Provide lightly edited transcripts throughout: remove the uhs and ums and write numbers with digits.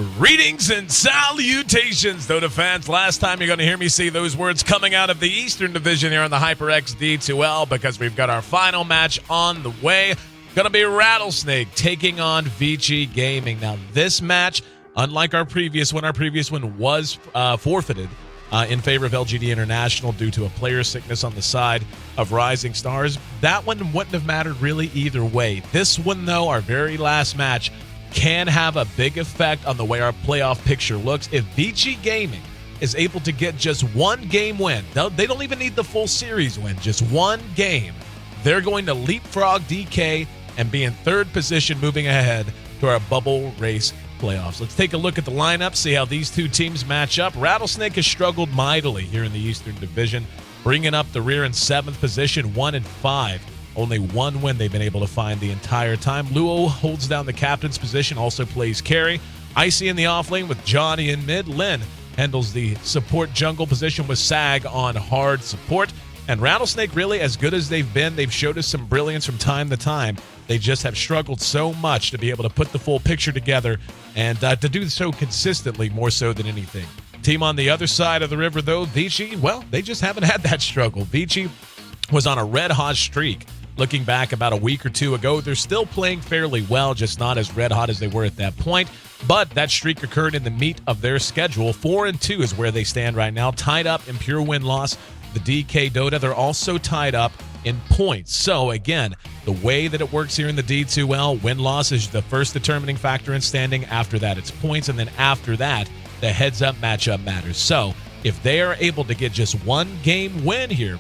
Greetings and salutations, Dota fans. Last time you're going to hear me see those words coming out of the Eastern Division here on the HyperX D2L because we've got our final match on the way. Going to be Rattlesnake taking on Vici Gaming. Now, this match, unlike our previous one was forfeited in favor of LGD International due to a player sickness on the side of Rising Stars. That one wouldn't have mattered really either way. This one, though, our very last match, can have a big effect on the way our playoff picture looks. If Vici Gaming is able to get just one game win, they don't even need the full series win, just one game, they're going to leapfrog DK and be in third position moving ahead to our bubble race playoffs. Let's take a look at the lineup, see how these two teams match up. Rattlesnake has struggled mightily here in the Eastern Division, bringing up the rear in 7th position, 1-5. Only one win they've been able to find the entire time. Luo holds down the captain's position, also plays carry. Icy in the off lane with Johnny in mid. Lin handles the support jungle position with Sag on hard support. And Rattlesnake, really, as good as they've been, they've showed us some brilliance from time to time. They just have struggled so much to be able to put the full picture together and to do so consistently, more so than anything. Team on the other side of the river, though, Vici, well, they just haven't had that struggle. Vici was on a red-hot streak. Looking back about a week or two ago, they're still playing fairly well, just not as red-hot as they were at that point. But that streak occurred in the meat of their schedule. 4-2 is where they stand right now, tied up in pure win-loss. The DK Dota, they're also tied up in points. So, again, the way that it works here in the D2L, win-loss is the first determining factor in standing. After that, it's points. And then after that, the heads-up matchup matters. So, if they are able to get just one game win here,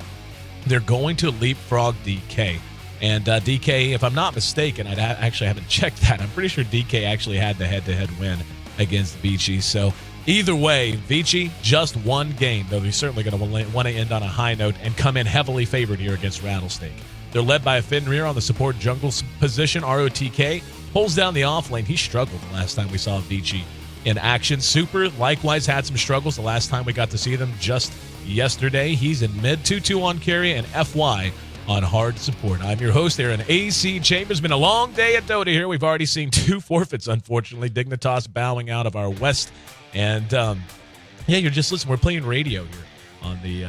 they're going to leapfrog DK. And DK, if I'm not mistaken, I actually haven't checked that. I'm pretty sure DK actually had the head-to-head win against Vici. So either way, Vici, just one game, though they're certainly going to want to end on a high note and come in heavily favored here against Rattlesnake. They're led by a Fenrir on the support jungle position. ROTK pulls down the off lane. He struggled the last time we saw Vici in action. Super likewise had some struggles the last time we got to see them just yesterday. He's in mid, 2-2 on carry, and FY on hard support. I'm your host, Aaron AC Chambers. Been a long day at Dota here. We've already seen 2 forfeits, unfortunately. Dignitas bowing out of our West. And, yeah, you're just listening. We're playing radio here on the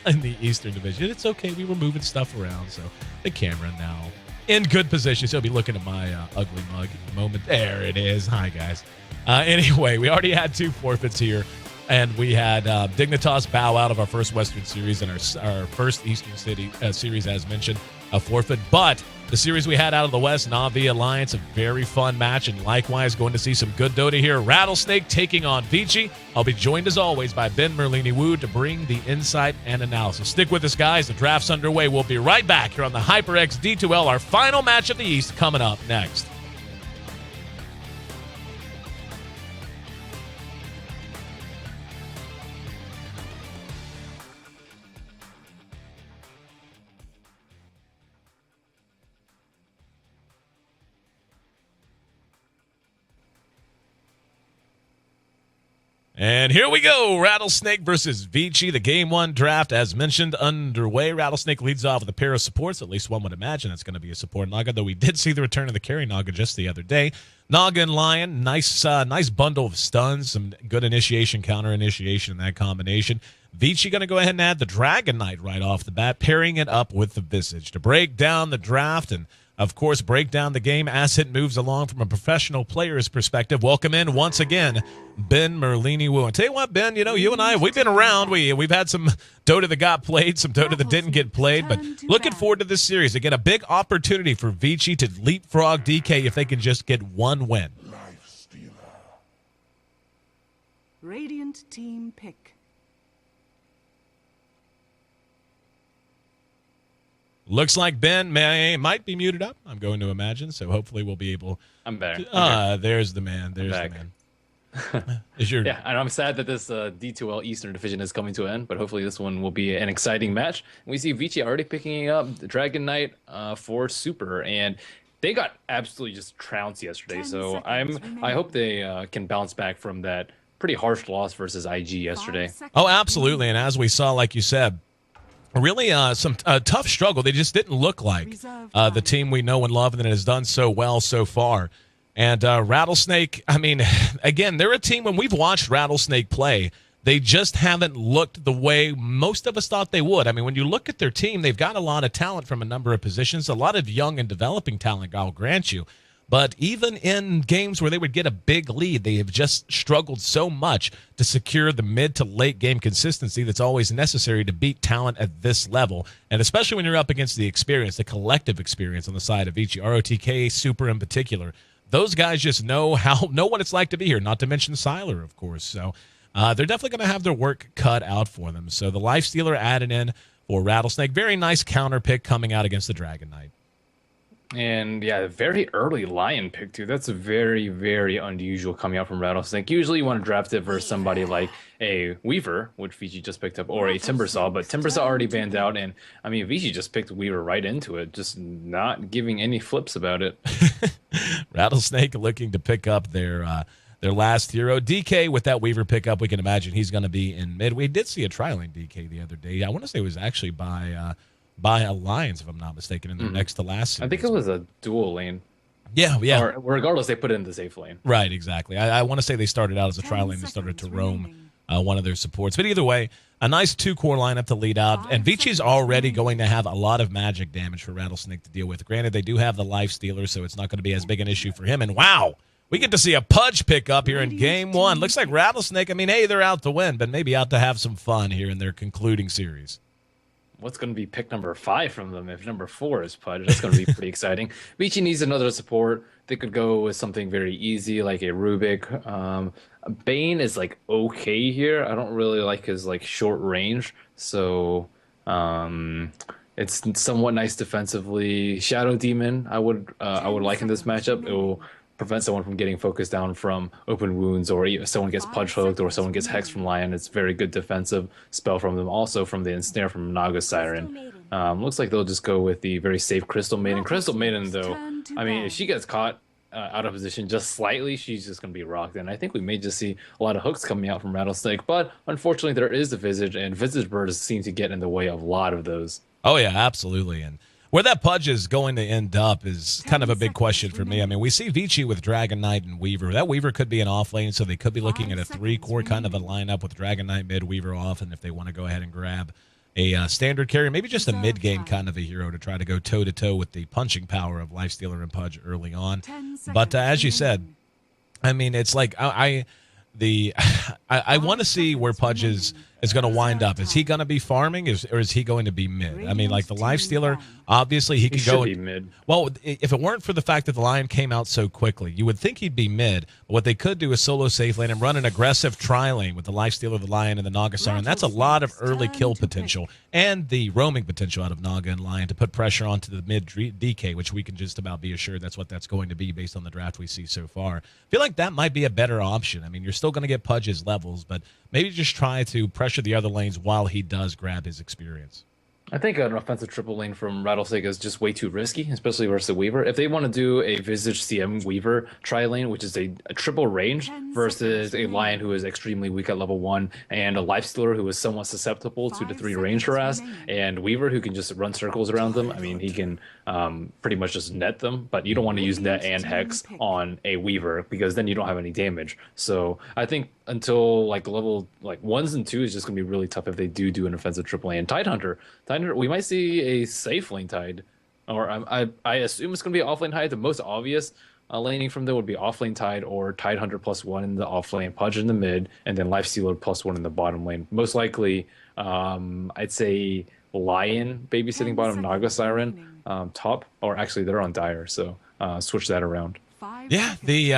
in the Eastern Division. It's okay. We were moving stuff around, so the camera now in good position. So I'll be looking at my ugly mug moment. There it is. Hi, guys. Anyway, we already had 2 forfeits here. And we had Dignitas bow out of our first Western Series and our first Eastern City Series, as mentioned, a forfeit. But the series we had out of the West, Na'Vi Alliance, a very fun match. And likewise, going to see some good Dota here. Rattlesnake taking on Vici. I'll be joined, as always, by Ben Merlini-Wu to bring the insight and analysis. Stick with us, guys. The draft's underway. We'll be right back here on the HyperX D2L, our final match of the East, coming up next. And here we go, Rattlesnake versus Vici. The Game 1 draft, as mentioned, underway. Rattlesnake leads off with a pair of supports. At least one would imagine that's going to be a support Naga, though we did see the return of the carry Naga just the other day. Naga and Lion, nice bundle of stuns, some good initiation, counter initiation in that combination. Vici going to go ahead and add the Dragon Knight right off the bat, pairing it up with the Visage to break down the draft and, of course, break down the game as it moves along from a professional player's perspective. Welcome in once again, Ben Merlini-Wu. And tell you what, Ben, you and I, we've been around. We've had some Dota that got played, some Dota that didn't get played, but looking forward to this series. Again, a big opportunity for Vici to leapfrog DK if they can just get one win. Radiant team pick. Looks like Ben might be muted up, I'm going to imagine, so hopefully we'll be able... I'm back. There's the man. There's the man. Yeah, and I'm sad that this D2L Eastern Division is coming to an end, but hopefully this one will be an exciting match. We see Vici already picking up the Dragon Knight for Super, and they got absolutely just trounced yesterday, so I hope they can bounce back from that pretty harsh loss versus IG yesterday. Oh, absolutely, and as we saw, like you said, really some tough struggle. They just didn't look like the team we know and love and that has done so well so far. And Rattlesnake, I mean, again, they're a team when we've watched Rattlesnake play, they just haven't looked the way most of us thought they would. I mean, when you look at their team, they've got a lot of talent from a number of positions, a lot of young and developing talent, I'll grant you. But even in games where they would get a big lead, they have just struggled so much to secure the mid to late game consistency that's always necessary to beat talent at this level. And especially when you're up against the experience, the collective experience on the side of Vici, ROTK, Super in particular. Those guys just know what it's like to be here, not to mention Siler, of course. So they're definitely going to have their work cut out for them. So the Lifestealer added in for Rattlesnake. Very nice counter pick coming out against the Dragon Knight. And yeah, very early Lion pick too. That's very, very unusual coming out from Rattlesnake. Usually you want to draft it versus somebody like a Weaver, which Vici just picked up, or a Timbersaw, but Timbersaw already banned out. And I mean, Vici just picked Weaver right into it, just not giving any flips about it. Rattlesnake looking to pick up their last hero. DK with that Weaver pickup, we can imagine he's going to be in mid. We did see a tri-lane DK the other day. I want to say it was actually by Alliance, if I'm not mistaken, in their next to last series. I think it was a dual lane. Yeah. Or regardless, they put it in the safe lane. Right, exactly. I want to say they started out as a tri-lane and started to roam one of their supports. But either way, a nice two-core lineup to lead out. And Vici's already going to have a lot of magic damage for Rattlesnake to deal with. Granted, they do have the Life Stealer, so it's not going to be as big an issue for him. And wow, we get to see a Pudge pick up here in Game 1. Looks like Rattlesnake, I mean, hey, they're out to win, but maybe out to have some fun here in their concluding series. What's going to be pick number 5 from them if number 4 is Pudge? That's going to be pretty exciting. Vici needs another support. They could go with something very easy like a Rubik. Bane is like okay here. I don't really like his like short range, so it's somewhat nice defensively. Shadow Demon, I would like in this matchup. It will prevent someone from getting focused down from open wounds, or if someone gets Pudge hooked or someone gets hexed from Lion. It's very good defensive spell from them. Also from the ensnare from Naga Siren. Looks like they'll just go with the very safe Crystal Maiden. Crystal Maiden, though, I mean, if she gets caught out of position just slightly, she's just going to be rocked. And I think we may just see a lot of hooks coming out from Rattlesnake. But unfortunately, there is the Visage, and Visage Birds seem to get in the way of a lot of those. Oh, yeah, absolutely. And where that Pudge is going to end up is kind of a big question for me. I mean, we see Vici with Dragon Knight and Weaver. That Weaver could be an off lane, so they could be looking at a 3-core kind of a lineup with Dragon Knight mid, Weaver off, and if they want to go ahead and grab a standard carry, maybe just a mid-game kind of a hero to try to go toe-to-toe with the punching power of Lifestealer and Pudge early on. But as you said, I mean, it's like I want to see where Pudge is going to wind up. Is he going to be farming, or is he going to be mid? I mean, like the Lifestealer, obviously he can go be mid. Well, if it weren't for the fact that the Lion came out so quickly, you would think he'd be mid. But what they could do is solo safe lane and run an aggressive tri-lane with the Lifestealer, the Lion, and the Naga Siren. That's a lot of early kill potential and the roaming potential out of Naga and Lion to put pressure onto the mid DK, which we can just about be assured that's what that's going to be based on the draft we see so far. I feel like that might be a better option. I mean, you're still going to get Pudge's levels, but maybe just try to pressure the other lanes while he does grab his experience. I think an offensive triple lane from Rattlesnake is just way too risky, especially versus the Weaver. If they want to do a Visage CM Weaver tri-lane, which is a triple range, versus a Lion who is extremely weak at level 1, and a Lifestealer who is somewhat susceptible to the 3 range harass, and Weaver who can just run circles around them. I mean, he can pretty much just net them, but you don't want to use net and hex on a Weaver because then you don't have any damage. So I think until like level like 1s and 2s is just gonna be really tough if they do an offensive triple lane. Tidehunter, we might see a safe lane Tide, or I assume it's gonna be offlane Tide. The most obvious laning from there would be offlane Tide or Tidehunter +1 in the offlane, Pudge in the mid, and then Lifestealer +1 in the bottom lane. Most likely, I'd say Lion babysitting bottom, Naga Siren top, or actually they're on Dire, so switch that around. Yeah, the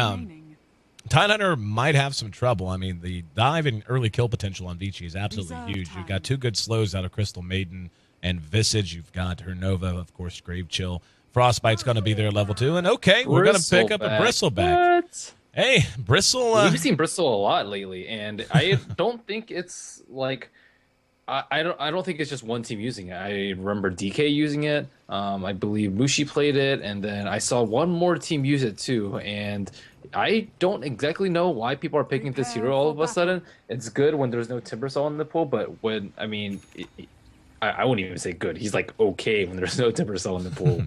Tidehunter might have some trouble. I mean, the dive and early kill potential on Vici is absolutely huge. You've got 2 good slows out of Crystal Maiden and Visage. You've got her Nova, of course, Grave Chill. Frostbite's going to be there level 2. And okay, we're going to pick up a Bristleback. What? Hey, Bristle. We've seen Bristle a lot lately, and I don't think it's like I don't think it's just one team using it. I remember DK using it. I believe Mushi played it, and then I saw one more team use it too. And I don't exactly know why people are picking this hero all of a sudden. It's good when there's no Timbersaw in the pool, but when I wouldn't even say good. He's like okay when there's no Timbersaw in the pool.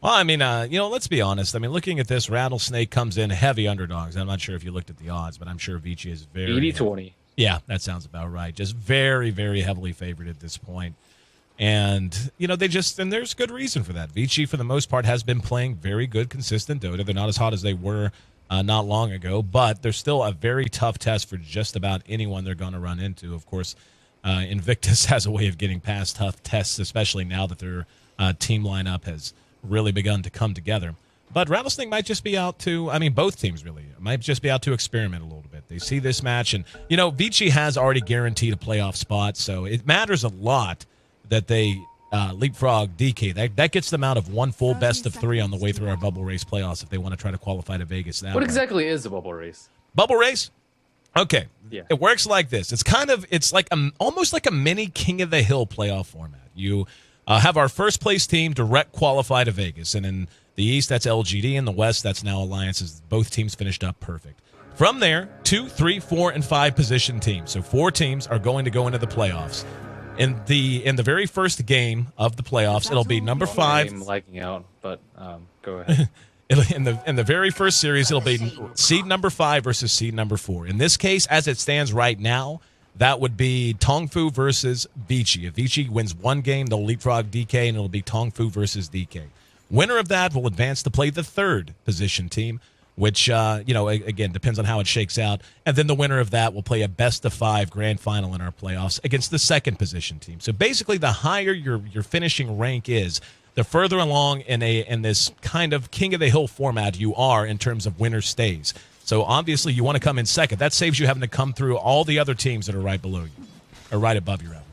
Well, I mean, let's be honest. I mean, looking at this, Rattlesnake comes in heavy underdogs. I'm not sure if you looked at the odds, but I'm sure Vici is very 80-20. Yeah, that sounds about right. Just very, very heavily favored at this point. And, and there's good reason for that. Vici, for the most part, has been playing very good, consistent Dota. They're not as hot as they were not long ago, but they're still a very tough test for just about anyone they're going to run into. Of course, Invictus has a way of getting past tough tests, especially now that their team lineup has really begun to come together. But Rattlesnake might just be out to, both teams really, might just be out to experiment a little bit. They see this match, and, Vici has already guaranteed a playoff spot, so it matters a lot that they leapfrog DK. That gets them out of one full best of 3 on the way through our bubble race playoffs if they want to try to qualify to Vegas that What way. exactly is the bubble race? Bubble race? Okay. Yeah. It works like this. It's like almost like a mini King of the Hill playoff format. You have our first place team direct qualify to Vegas, and in the East, that's LGD. In the West, that's now Alliances. Both teams finished up perfect. From there, 2, 3, 4, and 5 position teams. So 4 teams are going to go into the playoffs. In the very first game of the playoffs, it'll be number 5. I'm lagging out, but go ahead. In the very first series, it'll be seed number 5 versus seed number 4. In this case, as it stands right now, that would be Tongfu versus Vici. If Vici wins one game, they'll leapfrog DK, and it'll be Tongfu versus DK. Winner of that will advance to play the 3rd position team, which, again, depends on how it shakes out. And then the winner of that will play a best-of-5 grand final in our playoffs against the 2nd position team. So basically, the higher your finishing rank is, the further along in this kind of King of the Hill format you are in terms of winner stays. So obviously, you want to come in 2nd. That saves you having to come through all the other teams that are right below you, or right above you, rather.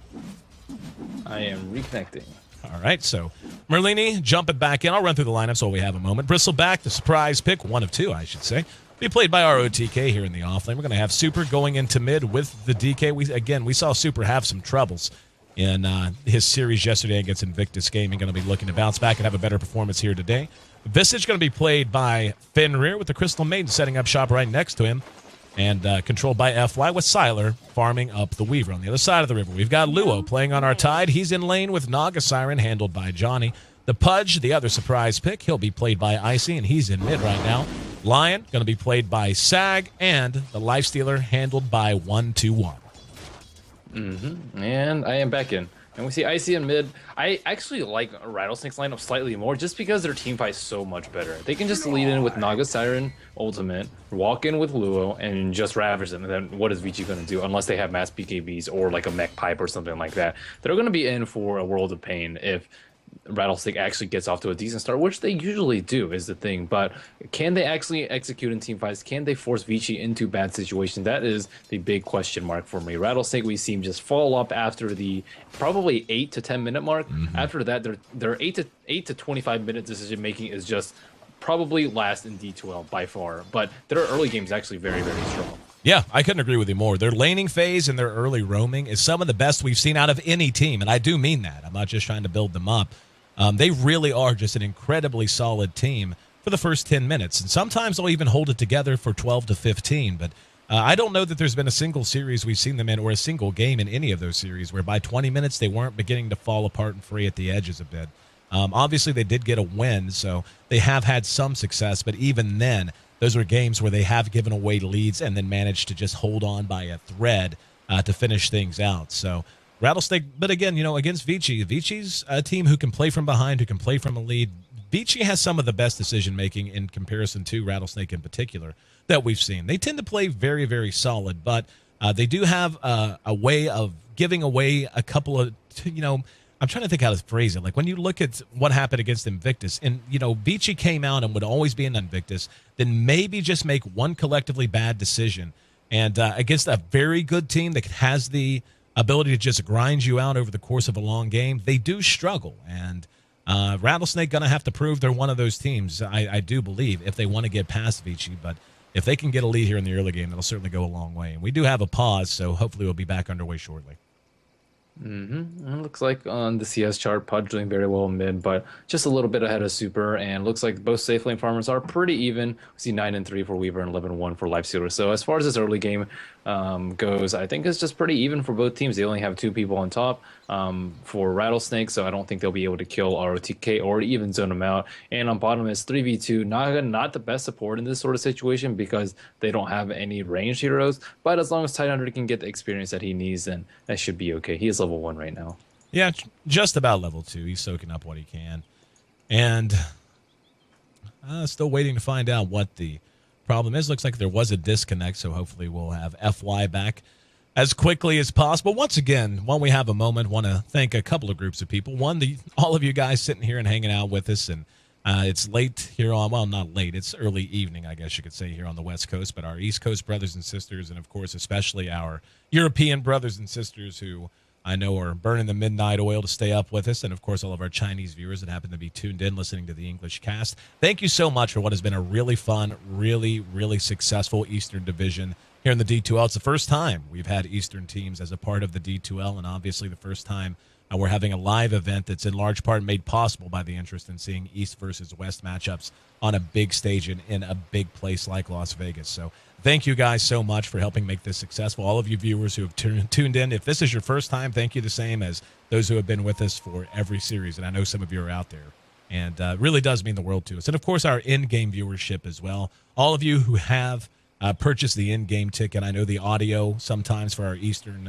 I am reconnecting. All right, so Merlini jumping back in. I'll run through the lineup so we have a moment. Bristleback, the surprise pick, 1 of 2, I should say. Be played by our OTK here in the offlane. We're going to have Super going into mid with the DK. We saw Super have some troubles in his series yesterday against Invictus Gaming. Going to be looking to bounce back and have a better performance here today. Vici going to be played by Fenrir with the Crystal Maiden setting up shop right next to him. And controlled by FY with Sylar farming up the Weaver. On the other side of the river, we've got Luo playing on our Tide. He's in lane with Naga Siren, handled by Johnny. The Pudge, the other surprise pick, he'll be played by Icy, and he's in mid right now. Lion, going to be played by Sag, and the Lifestealer, handled by 121. And I am back in. And we see Icy in mid. I actually like Rattlesnake's lineup slightly more just because their team fight is so much better. They can just lead in with Naga Siren Ultimate, walk in with Luo, and just ravage them. And then what is Vici going to do? Unless they have mass BKBs or like a mech pipe or something like that. They're going to be in for a world of pain if Rattlesnake actually gets off to a decent start, which they usually do, is the thing. But can they actually execute in team fights? Can they force Vici into bad situations? That is the big question mark for me. Rattlesnake, we see him just fall up after the probably 8 to 10 minute mark. After that, their 8 to 25 minute decision making is just probably last in D2L by far. But their early game is actually very, very strong. Yeah, I couldn't agree with you more. Their laning phase and their early roaming is some of the best we've seen out of any team, and I do mean that. I'm not just trying to build them up. They really are just an incredibly solid team for the first 10 minutes, and sometimes they'll even hold it together for 12 to 15, but I don't know that there's been a single series we've seen them in or a single game in any of those series where by 20 minutes they weren't beginning to fall apart and fray at the edges a bit. Obviously, they did get a win, so they have had some success, but even then, those are games where they have given away leads and then managed to just hold on by a thread to finish things out. So Rattlesnake, but again, against Vici, Vici's a team who can play from behind, who can play from a lead. Vici has some of the best decision-making in comparison to Rattlesnake in particular that we've seen. They tend to play very, very solid, but they do have a way of giving away a couple of, I'm trying to think how to phrase it. Like when you look at what happened against Invictus, and Vici came out and would always be an Invictus, then maybe just make one collectively bad decision, and against a very good team that has the ability to just grind you out over the course of a long game, they do struggle. And Rattlesnake going to have to prove they're one of those teams, I do believe, if they want to get past Vici. But if they can get a lead here in the early game, that'll certainly go a long way. And we do have a pause, so hopefully we'll be back underway shortly. It looks like on the CS chart, Pudge doing very well in mid, but just a little bit ahead of Super. And looks like both safe lane farmers are pretty even. We see 9-3 for Weaver and 11-1 for Lifestealer. So as far as this early game goes, I think it's just pretty even for both teams. They only have 2 people on top for Rattlesnake, so I don't think they'll be able to kill ROTK or even zone them out. And on bottom is 3v2. Naga, not the best support in this sort of situation because they don't have any ranged heroes. But as long as Tidehunter can get the experience that he needs, then that should be okay. He is level 1 right now. Yeah, just about level 2. He's soaking up what he can. And still waiting to find out what the problem is. Looks like there was a disconnect, so hopefully we'll have FY back as quickly as possible. Once again, when we have a moment, want to thank a couple of groups of people. One, all of you guys sitting here and hanging out with us. And it's late here on, well, not late, it's early evening, I guess you could say, here on the West Coast. But our East Coast brothers and sisters, and of course, especially our European brothers and sisters who I know are burning the midnight oil to stay up with us. And of course, all of our Chinese viewers that happen to be tuned in listening to the English cast. Thank you so much for what has been a really fun, really, really successful Eastern Division here in the D2L. It's the first time we've had Eastern teams as a part of the D2L, and obviously the first time we're having a live event that's in large part made possible by the interest in seeing East versus West matchups on a big stage in a big place like Las Vegas. So thank you guys so much for helping make this successful. All of you viewers who have tuned in, if this is your first time, thank you the same as those who have been with us for every series, and I know some of you are out there. And really does mean the world to us. And, of course, our in-game viewership as well. All of you who have purchased the in-game ticket. I know the audio sometimes for our Eastern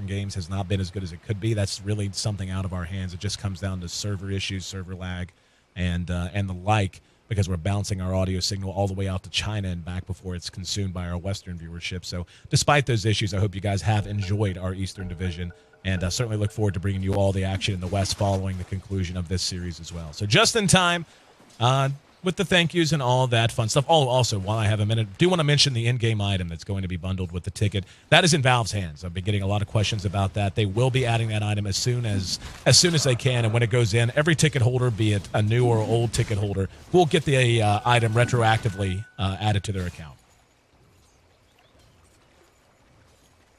games has not been as good as it could be. That's really something out of our hands. It just comes down to server issues, server lag, and the like, because we're bouncing our audio signal all the way out to China and back before it's consumed by our Western viewership. So despite those issues, I hope you guys have enjoyed our Eastern Division, and certainly look forward to bringing you all the action in the West following the conclusion of this series as well. So just in time, with the thank yous and all that fun stuff. Oh, also, while I have a minute, do want to mention the in-game item that's going to be bundled with the ticket. That is in Valve's hands. I've been getting a lot of questions about that. They will be adding that item as soon as they can, and when it goes in, every ticket holder, be it a new or old ticket holder, will get the item retroactively added to their account.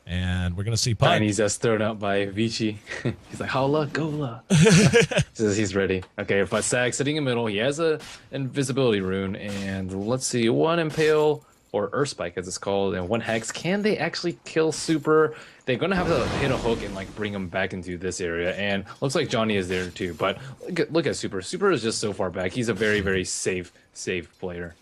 And we're going to see Pud. And he's just thrown out by Vici. He's like, holla, gola. Says he's ready. Okay, but Sag sitting in the middle. He has a invisibility rune. And let's see, 1 Impale, or Earth Spike as it's called, and 1 Hex. Can they actually kill Super? They're going to have to hit a hook and like bring him back into this area. And looks like Johnny is there too. But look at Super. Super is just so far back. He's a very, very safe player.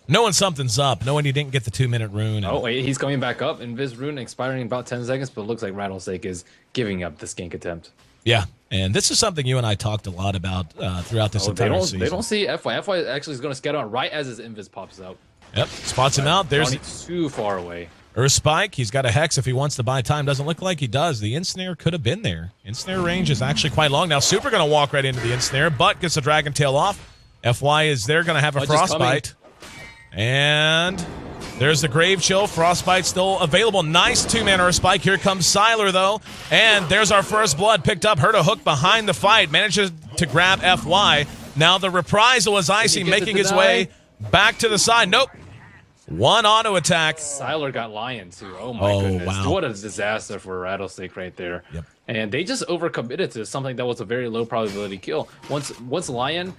Knowing something's up, knowing he didn't get the 2-minute rune. Oh, wait, he's coming back up. Invis rune expiring in about 10 seconds, but it looks like Rattlesnake is giving up the gank attempt. Yeah, and this is something you and I talked a lot about throughout this entire season. They don't see FY. FY actually is going to scatter out right as his Invis pops out. Yep, spots him out. There's too far away. Earth Spike, he's got a Hex if he wants to buy time. Doesn't look like he does. The Ensnare could have been there. Ensnare range is actually quite long. Now Super going to walk right into the Ensnare, but gets the Dragon Tail off. FY is there, going to have a Frostbite. And there's the Grave Chill. Frostbite still available. Nice 2-man Earth Spike. Here comes Siler, though. And there's our first blood picked up. Heard a hook behind the fight. Manages to grab FY. Now the reprisal is Icy making his way back to the side. Nope. 1 auto attack. Siler got Lion, too. Oh, my goodness. Wow. What a disaster for Rattlesnake right there. Yep. And they just overcommitted to something that was a very low probability kill. Once Lion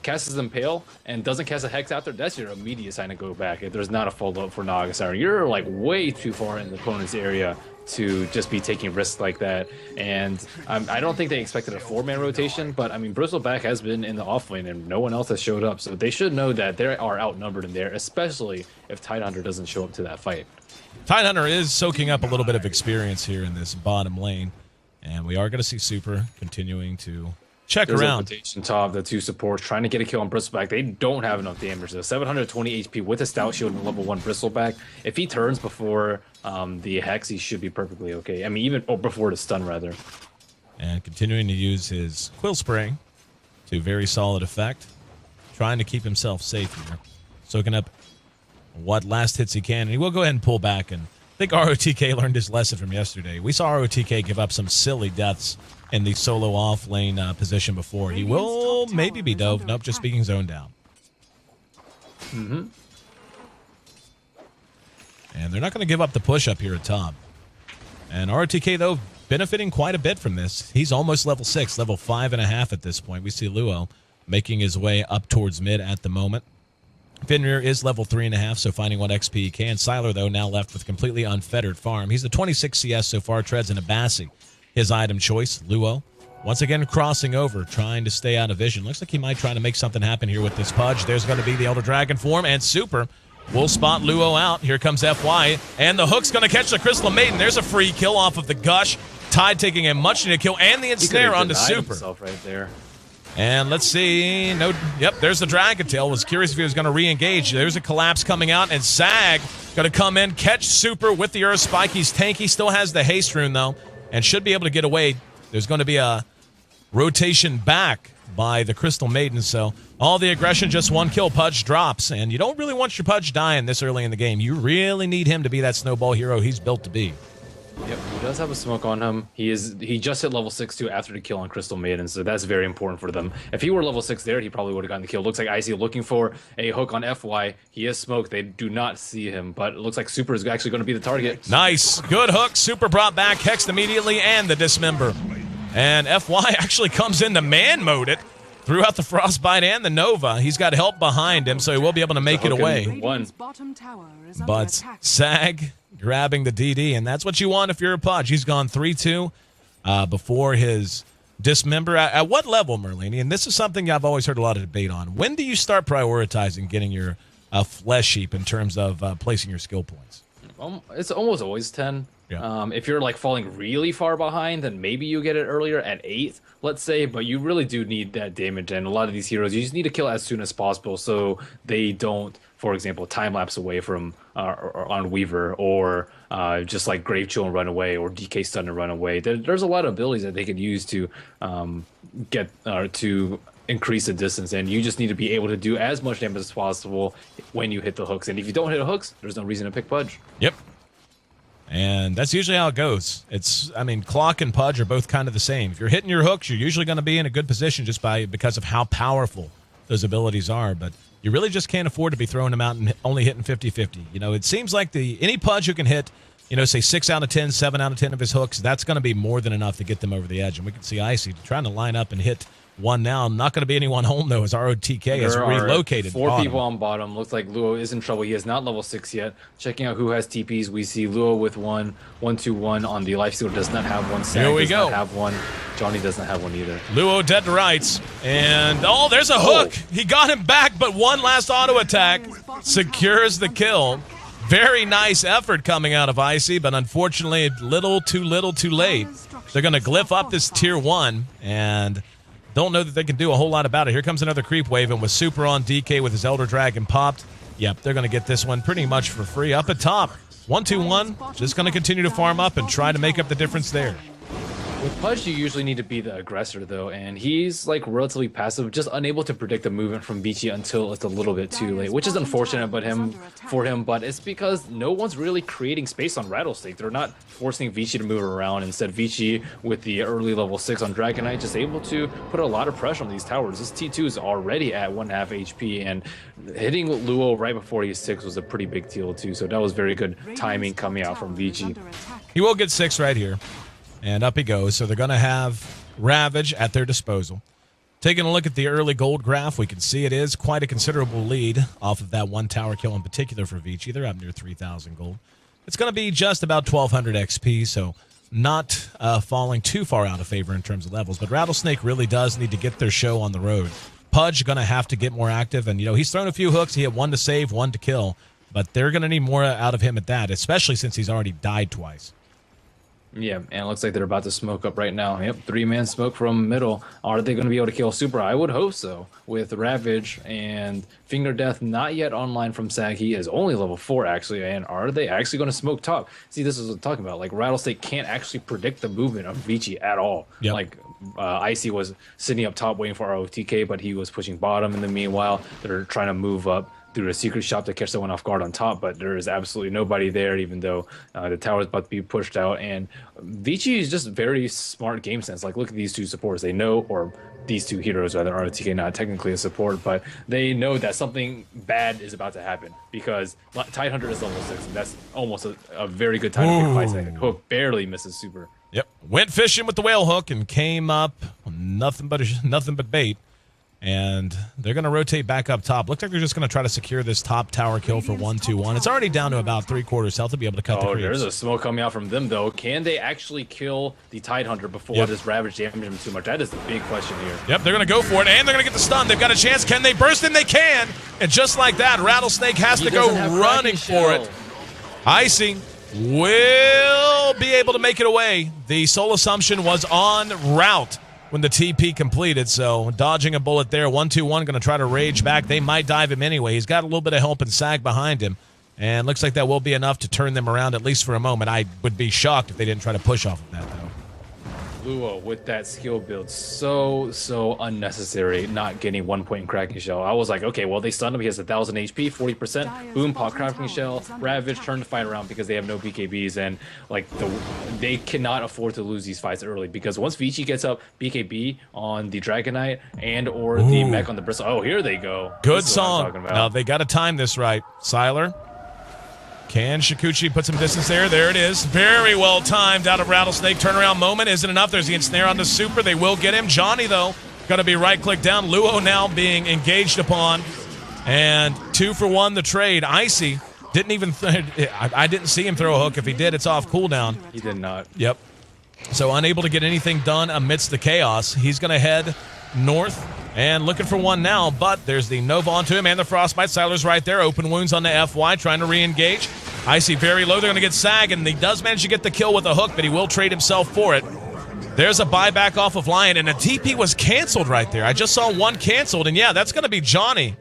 casts his Impale and doesn't cast a Hex out there, that's your immediate sign to go back. If there's not a follow-up for Nagasar, you're like way too far in the opponent's area to just be taking risks like that. And I don't think they expected a 4-man rotation, but I mean, Bristleback has been in the offlane and no one else has showed up. So they should know that they are outnumbered in there, especially if Tidehunter doesn't show up to that fight. Tidehunter is soaking up a little bit of experience here in this bottom lane. And we are going to see Super continuing to check around. Rotation top, the 2 supports trying to get a kill on Bristleback. They don't have enough damage though. 720 HP with a Stout Shield and level 1 Bristleback. If he turns before the Hex, he should be perfectly okay. I mean, even before the stun, rather. And continuing to use his Quill Spray to very solid effect. Trying to keep himself safe here. Soaking up what last hits he can. And he will go ahead and pull back. And I think ROTK learned his lesson from yesterday. We saw ROTK give up some silly deaths in the solo off lane position before. He will maybe be dove. Nope, just being zoned down. Mm-hmm. And they're not going to give up the push up here at top. And ROTK, though, benefiting quite a bit from this. He's almost level 6, level 5.5 at this point. We see Luo making his way up towards mid at the moment. Fenrir is level 3.5, so finding what XP he can. Siler, though, now left with completely unfettered farm. He's a 26 CS so far, treads in a Bassi. His item choice, Luo, once again crossing over, trying to stay out of vision. Looks like he might try to make something happen here with this Pudge. There's going to be the Elder Dragon form, and Super will spot Luo out. Here comes FY, and the hook's going to catch the Crystal Maiden. There's a free kill off of the Gush. Tide taking a much-needed kill, and the ensnare onto Super. Right there. And let's see. No, yep, there's the Dragon Tail. Was curious if he was going to re-engage. There's a collapse coming out, and Sag going to come in, catch Super with the Earth Spike. He's tanky, still has the haste rune, though, and should be able to get away. There's going to be a rotation back by the Crystal Maiden, so all the aggression, just one kill. Pudge drops, and you don't really want your Pudge dying this early in the game. You really need him to be that snowball hero he's built to be. Yep, he does have a smoke on him. He just hit level 6 too after the kill on Crystal Maiden, so that's very important for them. If he were level 6 there, he probably would have gotten the kill. Looks like Icy looking for a hook on FY. He is smoked. They do not see him, but it looks like Super is actually going to be the target. Nice. Good hook. Super brought back, hexed immediately, and the dismember. And FY actually comes in to man mode it. Threw out the Frostbite and the Nova. He's got help behind him, so he will be able to make it away. But Sag grabbing the DD, and that's what you want if you're a Pudge. He's gone 3-2 before his dismember. At what level, Merlini? And this is something I've always heard a lot of debate on. When do you start prioritizing getting your flesh heap in terms of placing your skill points? It's almost always 10. Yeah. If you're like falling really far behind, then maybe you get it earlier at 8, let's say, but you really do need that damage, and a lot of these heroes you just need to kill as soon as possible so they don't, for example, time lapse away from on Weaver, or just like Grave Chill and run away, or DK Stun and run away. There's a lot of abilities that they could use to get to increase the distance, and you just need to be able to do as much damage as possible when you hit the hooks. And if you don't hit the hooks, there's no reason to pick Pudge. Yep. And that's usually how it goes. I mean, Clock and Pudge are both kind of the same. If you're hitting your hooks, you're usually going to be in a good position just because of how powerful those abilities are. But you really just can't afford to be throwing them out and only hitting 50-50. You know, it seems like any Pudge who can hit, you know, say 6 out of 10, 7 out of 10 of his hooks, that's going to be more than enough to get them over the edge. And we can see Icy trying to line up and hit one now. Not going to be anyone home, though, as ROTK has relocated. 4 people on bottom. Looks like Luo is in trouble. He is not level 6 yet. Checking out who has TPs, we see Luo with 1-2-1 on the Lifestealer. Does not have one. Sag does not have one. Johnny does not have one either. Luo dead to rights. And, there's a hook. He got him back, but one last auto attack secures the kill. Very nice effort coming out of Icy, but unfortunately, little too late. They're going to glyph up this tier 1, and don't know that they can do a whole lot about it. Here comes another creep wave, and with Super on DK with his Elder Dragon popped, yep, they're going to get this one pretty much for free. Up at top, 1-2-1, just going to continue to farm up and try to make up the difference there. With Pudge, you usually need to be the aggressor, though, and he's like relatively passive, just unable to predict the movement from Vici until it's a little bit too late, which is unfortunate for him, but it's because no one's really creating space on Rattlesnake. They're not forcing Vici to move around. Instead, Vici, with the early level 6 on Dragon Knight, just able to put a lot of pressure on these towers. This T2 is already at 1/2 HP, and hitting Luo right before he's 6 was a pretty big deal, too, so that was very good timing coming out from Vici. He will get 6 right here. And up he goes. So they're going to have Ravage at their disposal. Taking a look at the early gold graph, we can see it is quite a considerable lead off of that one tower kill in particular for Vici. They're up near 3,000 gold. It's going to be just about 1,200 XP, so not falling too far out of favor in terms of levels. But Rattlesnake really does need to get their show on the road. Pudge going to have to get more active. And, he's thrown a few hooks. He had 1 to save, 1 to kill. But they're going to need more out of him at that, especially since he's already died twice. Yeah, and it looks like they're about to smoke up right now. Yep, 3-man smoke from middle. Are they going to be able to kill Super? I would hope so. With Ravage and Finger Death not yet online from Sag. He is only level 4, actually. And are they actually going to smoke top? See, this is what I'm talking about. Like, Rattlesnake can't actually predict the movement of Vici at all. Yep. Like, Icy was sitting up top waiting for ROTK, but he was pushing bottom in the meanwhile. They're trying to move up through a secret shop to catch someone off guard on top, but there is absolutely nobody there, even though the tower is about to be pushed out. And Vici is just very smart game sense. Like, look at these two supports. They know, or these two heroes, rather, ROTK not technically a support, but they know that something bad is about to happen because Tidehunter is level 6, and that's almost a very good time to pick Vici. Hook barely misses Super. Yep. Went fishing with the whale hook and came up nothing but bait. And they're going to rotate back up top. Looks like they're just going to try to secure this top tower kill for 1-2-1. It's already down to about 3/4 health to be able to cut the creeps. There's a smoke coming out from them, though. Can they actually kill the Tidehunter before this Ravage damages him too much? That is the big question here. Yep, they're going to go for it, and they're going to get the stun. They've got a chance. Can they burst in? They can. And just like that, Rattlesnake has to go running for it. Icy will be able to make it away. The Soul Assumption was en route when the TP completed, so dodging a bullet there. 1-2-1 going to try to rage back. They might dive him anyway. He's got a little bit of help and Sag behind him, and looks like that will be enough to turn them around, at least for a moment. I would be shocked if they didn't try to push off of that, though. Luo with that skill build, so unnecessary, not getting 1 point in Cracking Shell. I was like, okay, well, they stunned him. He has 1,000 HP, 40%. Boom, pop Cracking Shell. Ravage turn the fight around because they have no BKBs, and like they cannot afford to lose these fights early, because once Vici gets up BKB on the Dragon Knight and or the mech on the Bristle, oh, here they go. Good song. Now they got to time this right. Siler. Can Shikuchi put some distance there? There it is. Very well timed out of Rattlesnake. Turnaround moment isn't enough. There's the ensnare on the super. They will get him. Johnny, though, going to be right-click down. Luo now being engaged upon. And 2 for 1 the trade. Icy didn't even... I didn't see him throw a hook. If he did, it's off cooldown. He did not. Yep. So unable to get anything done amidst the chaos. He's going to head north and looking for one now, but there's the Nova onto him and the Frostbite. Siler's right there. Open wounds on the FY, trying to re-engage. Icy very low. They're going to get Sag, and he does manage to get the kill with a hook, but he will trade himself for it. There's a buyback off of Lion, and a TP was canceled right there. I just saw one canceled, and yeah, that's going to be Johnny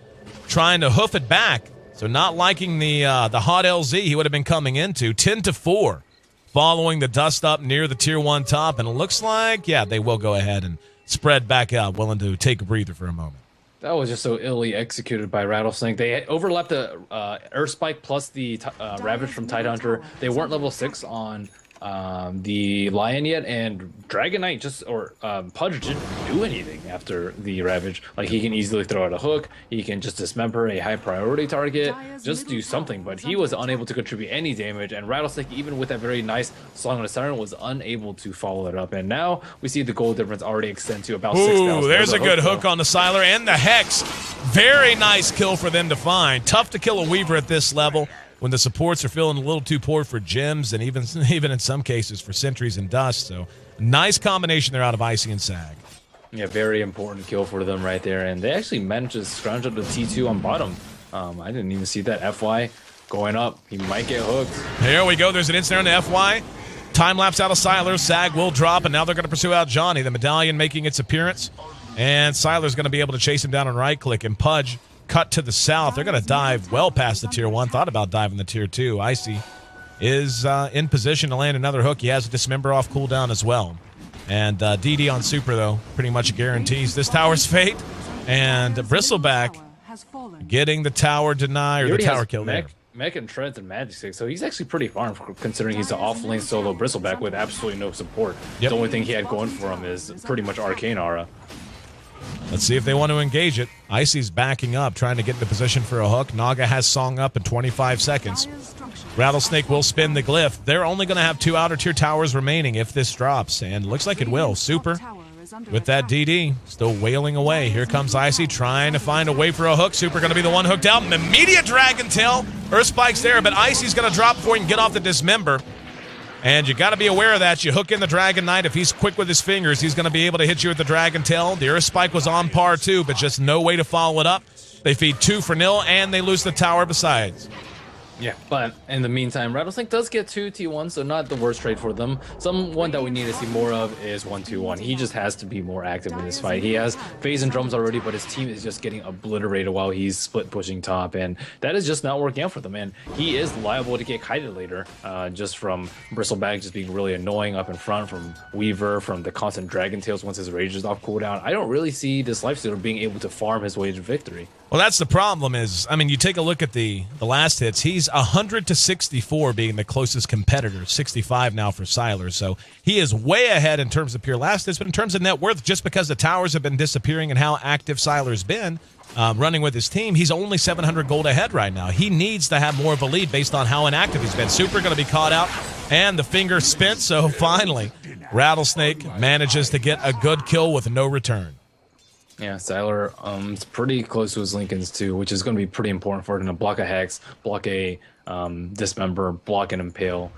trying to hoof it back. So not liking the hot LZ he would have been coming into. 10-4 following the dust up near the Tier 1 top, and it looks like, yeah, they will go ahead and spread back out, willing to take a breather for a moment. That was just so illy executed by Rattlesnake. They overlapped the Earth Spike plus the Ravage from Tidehunter. They weren't level 6 on the Lion yet, and Dragon Knight Pudge didn't do anything after the Ravage. Like, he can easily throw out a hook, he can just dismember a high priority target, just do something, but he was unable to contribute any damage, and Rattlesnake, even with that very nice Song of the Siren, was unable to follow it up. And now we see the goal difference already extend to about 6,000. Ooh, there's a good hook on the Siler and the Hex. Very nice kill for them to find. Tough to kill a Weaver at this level when the supports are feeling a little too poor for gems and even in some cases for sentries and dust. So nice combination there out of Icy and Sag. Yeah, very important kill for them right there. And they actually managed to scrounge up the T2 on bottom. I didn't even see that. FY going up. He might get hooked. Here we go. There's an instant on the FY. Time lapse out of Siler. Sag will drop, and now they're going to pursue out Johnny. The medallion making its appearance. And Siler's going to be able to chase him down and right-click. And Pudge cut to the south. They're going to dive well past the Tier 1. Thought about diving the Tier 2. Icy is in position to land another hook. He has a Dismember off cooldown as well. And DD on Super, though, pretty much guarantees this tower's fate. And Bristleback getting the tower deny, or the tower kill there. Mech and Treads and Magic Stick, so he's actually pretty farm considering he's an off-lane solo Bristleback with absolutely no support. Yep. The only thing he had going for him is pretty much Arcane Aura. Let's see if they want to engage it. Icy's backing up, trying to get into position for a hook. Naga has Song up in 25 seconds. Rattlesnake will spin the glyph. They're only going to have 2 outer tier towers remaining if this drops, and looks like it will. Super with that DD, still wailing away. Here comes Icy trying to find a way for a hook. Super going to be the one hooked out. And immediate Dragon Tail. Earth Spike's there, but Icy's going to drop before he can get off the Dismember. And you got to be aware of that. You hook in the Dragon Knight. If he's quick with his fingers, he's going to be able to hit you with the Dragon Tail. The Earth Spike was on par too, but just no way to follow it up. They feed 2 for 0, and they lose the tower besides. Yeah, but in the meantime, Rattlesnake does get 2 T1s, so not the worst trade for them. Someone that we need to see more of is 1-2-1. He just has to be more active in this fight. He has phase and drums already, but his team is just getting obliterated while he's split pushing top, and that is just not working out for them. And he is liable to get kited later, just from Bristleback just being really annoying up in front, from Weaver, from the constant Dragon Tails once his rage is off cooldown. I don't really see this Lifestealer being able to farm his way to victory. Well, that's the problem is, I mean, you take a look at the last hits. He's 100-64 being the closest competitor, 65 now for Siler. So he is way ahead in terms of pure last hits, but in terms of net worth, just because the towers have been disappearing and how active Siler's been running with his team, he's only 700 gold ahead right now. He needs to have more of a lead based on how inactive he's been. Super going to be caught out, and the finger spent, so finally Rattlesnake manages to get a good kill with no return. Yeah, Siler is pretty close to his Lincolns too, which is going to be pretty important for him to block a Hex, block a Dismember, block an Impale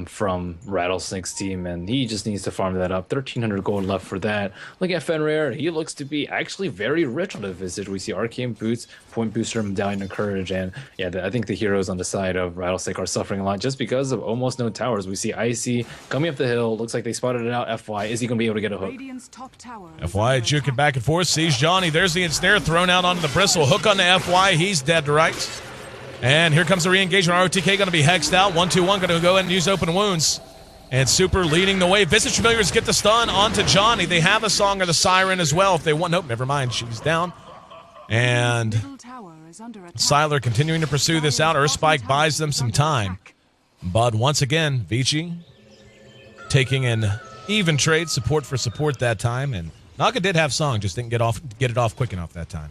from Rattlesnake's team, and he just needs to farm that up. 1,300 gold left for that. Looking at Fenrir, he looks to be actually very rich on the Visage. We see Arcane Boots, Point Booster, Medallion of Courage, and yeah, I think the heroes on the side of Rattlesnake are suffering a lot just because of almost no towers. We see Icy coming up the hill. Looks like they spotted it out. FY, is he going to be able to get a hook? Radiant's top tower FY juking back and forth, sees Johnny. There's the ensnare thrown out onto the bristle. Hook on the FY. He's dead to rights. And here comes the re-engagement. ROTK going to be hexed out. 1-2-1 going to go ahead and use open wounds. And Super leading the way. Visage Familiars get the stun onto Johnny. They have a Song of the Siren as well if they want. Nope, never mind. She's down. And Siler continuing to pursue this out. Earthspike buys them some time. But once again, Vici taking an even trade, support for support that time. And Naga did have Song, just didn't get it off quick enough that time.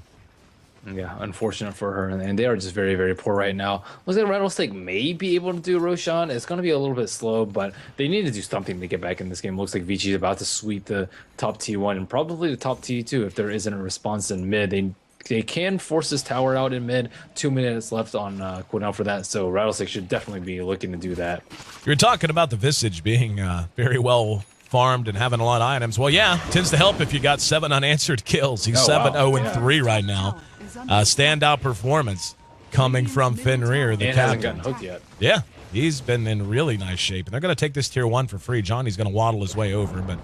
Yeah, unfortunate for her, and they are just very, very poor right now. Looks like Rattlesnake may be able to do Roshan. It's going to be a little bit slow, but they need to do something to get back in this game. Looks like Vici is about to sweep the top T1 and probably the top T2 if there isn't a response in mid. They can force this tower out in mid. 2 minutes left on cooldown for that, so Rattlesnake should definitely be looking to do that. You're talking about the Visage being very well farmed and having a lot of items. Well, yeah, tends to help if you got 7 unanswered kills. He's 7-0-3 right now. Standout performance coming from Fenrir, the and captain. Hasn't gotten hooked yet. Yeah, he's been in really nice shape. And they're going to take this tier 1 for free. Johnny's going to waddle his way over, but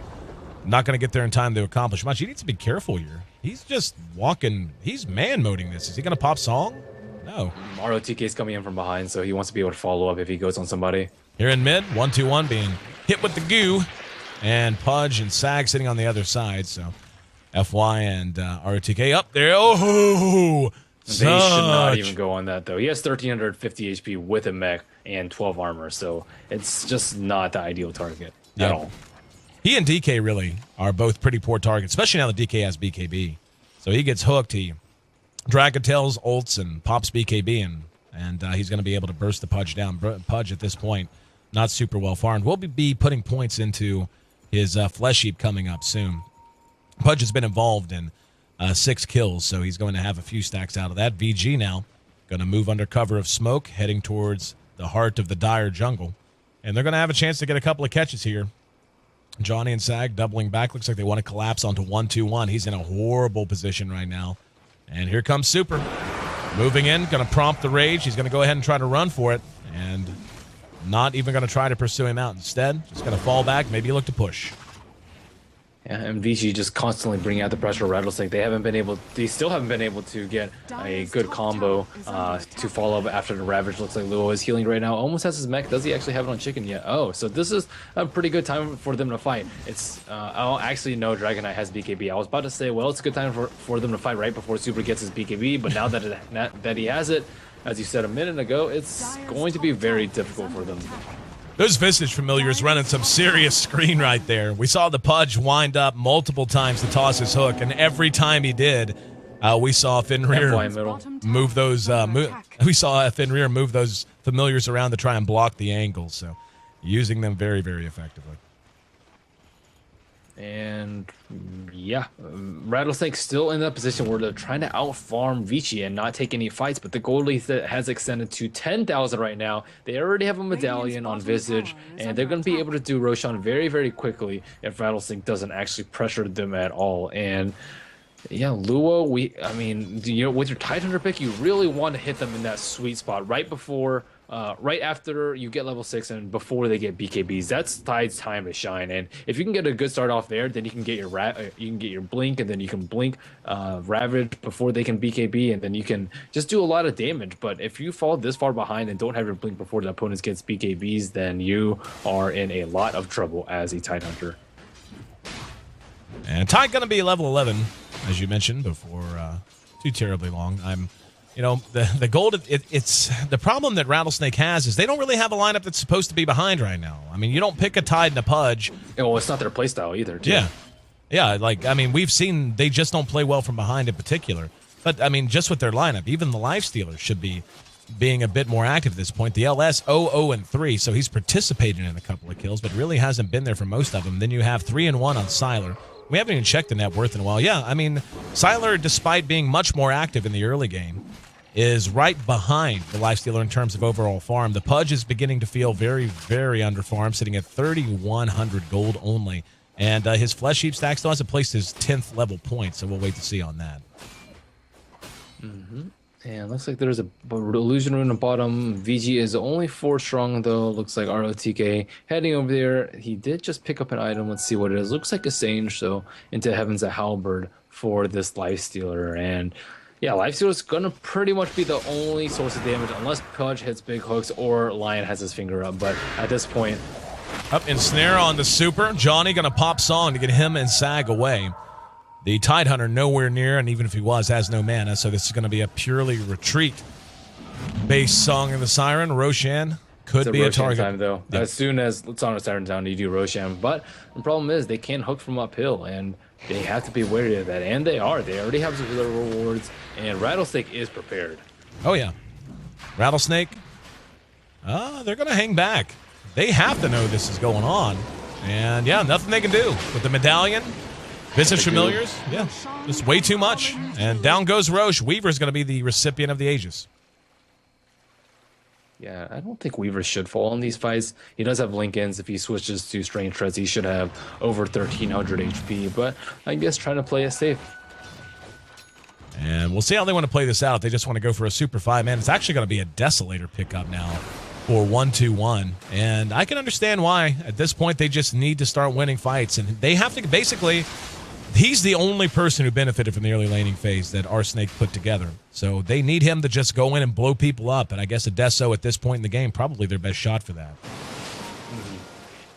not going to get there in time to accomplish much. He needs to be careful here. He's just walking. He's man-moding this. Is he going to pop Song? No. ROTK is coming in from behind, so he wants to be able to follow up if he goes on somebody. Here in mid, 1-2-1 being hit with the goo. And Pudge and Sag sitting on the other side, so FY and ROTK up there. Oh, they should not even go on that, though. He has 1,350 HP with a mech and 12 armor, so it's just not the ideal target at all. He and DK really are both pretty poor targets, especially now that DK has BKB. So he gets hooked, he Dragon Tails ults and pops BKB, and he's going to be able to burst the Pudge down. Pudge at this point, not super well farmed. We'll be putting points into his Flesh Heap coming up soon. Pudge has been involved in 6 kills, so he's going to have a few stacks out of that. VG now going to move under cover of smoke, heading towards the heart of the dire jungle. And they're going to have a chance to get a couple of catches here. Johnny and Sag doubling back. Looks like they want to collapse onto 1-2-1. He's in a horrible position right now. And here comes Super. Moving in, going to prompt the rage. He's going to go ahead and try to run for it. And not even going to try to pursue him out. Instead, just going to fall back, maybe look to push. Yeah, and Vici just constantly bringing out the pressure of Rattlesnake. They still haven't been able to get a good combo to follow up after the Ravage. Looks like Luo is healing right now. Almost has his mech. Does he actually have it on Chicken yet? Oh, so this is a pretty good time for them to fight. It's oh, actually no, Dragon Knight has BKB. I was about to say, well, it's a good time for them to fight right before Super gets his BKB, but now that he has it, as you said a minute ago, it's going to be very difficult for them. Those Visage Familiars running some serious screen right there. We saw the Pudge wind up multiple times to toss his hook, and every time he did, we saw Fenrir move those. We saw Fenrir move those Familiars around to try and block the angles. So, using them very, very effectively. And yeah, Rattlesnake still in that position where they're trying to outfarm Vici and not take any fights, but the gold lead has extended to 10,000 right now. They already have a medallion on Visage, and they're going to be able to do Roshan very, very quickly if Rattlesnake doesn't actually pressure them at all. And yeah, Luo, I mean, you know, with your Tidehunter pick, you really want to hit them in that sweet spot right before, right after you get level 6 and before they get BKBs. That's Tide's time to shine. And if you can get a good start off there, then you can get your blink, and then you can blink Ravage before they can BKB, and then you can just do a lot of damage. But if you fall this far behind and don't have your blink before the opponent gets BKBs, then you are in a lot of trouble as a Tidehunter. And Tide going to be level 11, as you mentioned, before too terribly long. You know, the gold, it's the problem that Rattlesnake has is they don't really have a lineup that's supposed to be behind right now. I mean, you don't pick a Tide and a Pudge. Well, it's not their playstyle either, too. Yeah, like, I mean, we've seen they just don't play well from behind in particular. But, I mean, just with their lineup, even the Lifestealers should be being a bit more active at this point. The LS 0-0-3, so he's participated in a couple of kills, but really hasn't been there for most of them. Then you have 3-1 on Siler. We haven't even checked the net worth in a while. Yeah, I mean, Siler, despite being much more active in the early game, is right behind the Lifestealer in terms of overall farm. The Pudge is beginning to feel very, very underfarmed, sitting at 3,100 gold only. And his Flesh Heap stack still hasn't placed his 10th level point, so we'll wait to see on that. And looks like there's a illusion rune on the bottom. VG is only 4 strong, though. Looks like ROTK heading over there. He did just pick up an item. Let's see what it is. Looks like a Sage, so into Heaven's a Halberd for this Lifestealer. And yeah, Lifestealer is going to pretty much be the only source of damage unless Pudge hits big hooks or Lion has his finger up. But at this point... Up in snare on the Super. Johnny going to pop Song to get him and Sag away. The Tidehunter nowhere near, and even if he was, has no mana, so this is going to be a purely retreat-based Song of the Siren. Roshan could be a target. Time, though. Yep. As soon as Song of the Siren's down, you do Roshan. But the problem is they can't hook from uphill, and they have to be wary of that. And they are. They already have some healer rewards, and Rattlesnake is prepared. Oh, yeah. Rattlesnake, they're going to hang back. They have to know this is going on. And, yeah, nothing they can do. With the Medallion, Visage Familiars, yeah, just way too much. And down goes Roche. Weaver's going to be the recipient of the Aegis. Yeah, I don't think Weaver should fall in these fights. He does have Link-ins. If he switches to Strange Threads, he should have over 1,300 HP. But I guess trying to play it safe. And we'll see how they want to play this out. They just want to go for a Super 5, man. It's actually going to be a Desolator pickup now for 1-2-1. And I can understand why. At this point, they just need to start winning fights. And they have to basically... He's the only person who benefited from the early laning phase that Snake put together. So they need him to just go in and blow people up. And I guess a Deso at this point in the game, probably their best shot for that.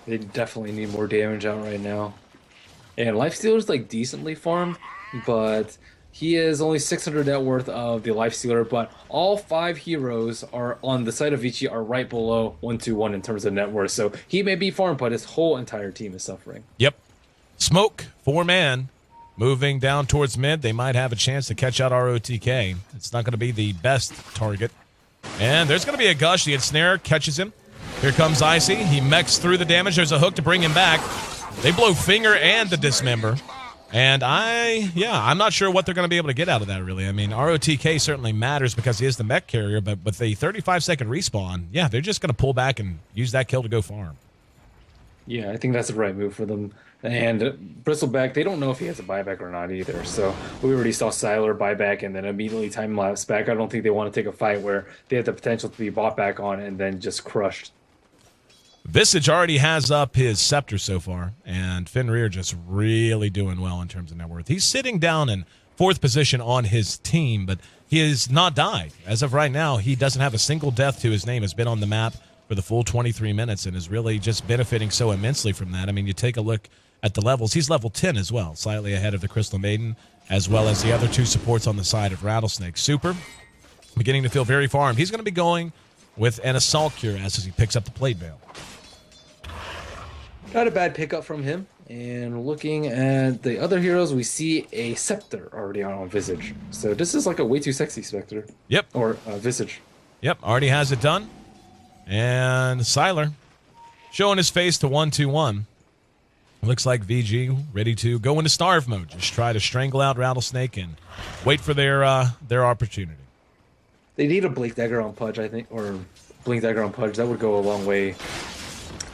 They definitely need more damage out right now. And Lifestealer's like decently farmed, but he is only 600 net worth of the Lifestealer. But all 5 heroes are on the side of Vici are right below 1-2-1 in terms of net worth. So he may be farmed, but his whole entire team is suffering. Yep. Smoke, 4-man, moving down towards mid. They might have a chance to catch out ROTK. It's not going to be the best target. And there's going to be a gush. The ensnare catches him. Here comes Icy. He mechs through the damage. There's a hook to bring him back. They blow Finger and the Dismember. And I'm not sure what they're going to be able to get out of that, really. I mean, ROTK certainly matters because he is the mech carrier, but with the 35-second respawn, yeah, they're just going to pull back and use that kill to go farm. Yeah, I think that's the right move for them. And Bristleback, they don't know if he has a buyback or not either. So we already saw Siler buyback and then immediately time-lapse back. I don't think they want to take a fight where they have the potential to be bought back on and then just crushed. Visage already has up his Scepter so far, and Fenrir just really doing well in terms of net worth. He's sitting down in 4th position on his team, but he has not died. As of right now, he doesn't have a single death to his name. Has been on the map for the full 23 minutes and is really just benefiting so immensely from that. I mean, you take a look at the levels. He's level 10 as well, slightly ahead of the Crystal Maiden, as well as the other 2 supports on the side of Rattlesnake. Super, beginning to feel very farmed. He's going to be going with an Assault Cure as he picks up the Plate Veil. Not a bad pickup from him. And looking at the other heroes, we see a Scepter already on Visage. So this is like a way too sexy Spectre. Yep. Or Visage. Yep, already has it done. And Siler showing his face to 1-2-1. Looks like VG ready to go into starve mode. Just try to strangle out Rattlesnake and wait for their opportunity. They need a Blink Dagger on Pudge, I think, or Blink Dagger on Pudge. That would go a long way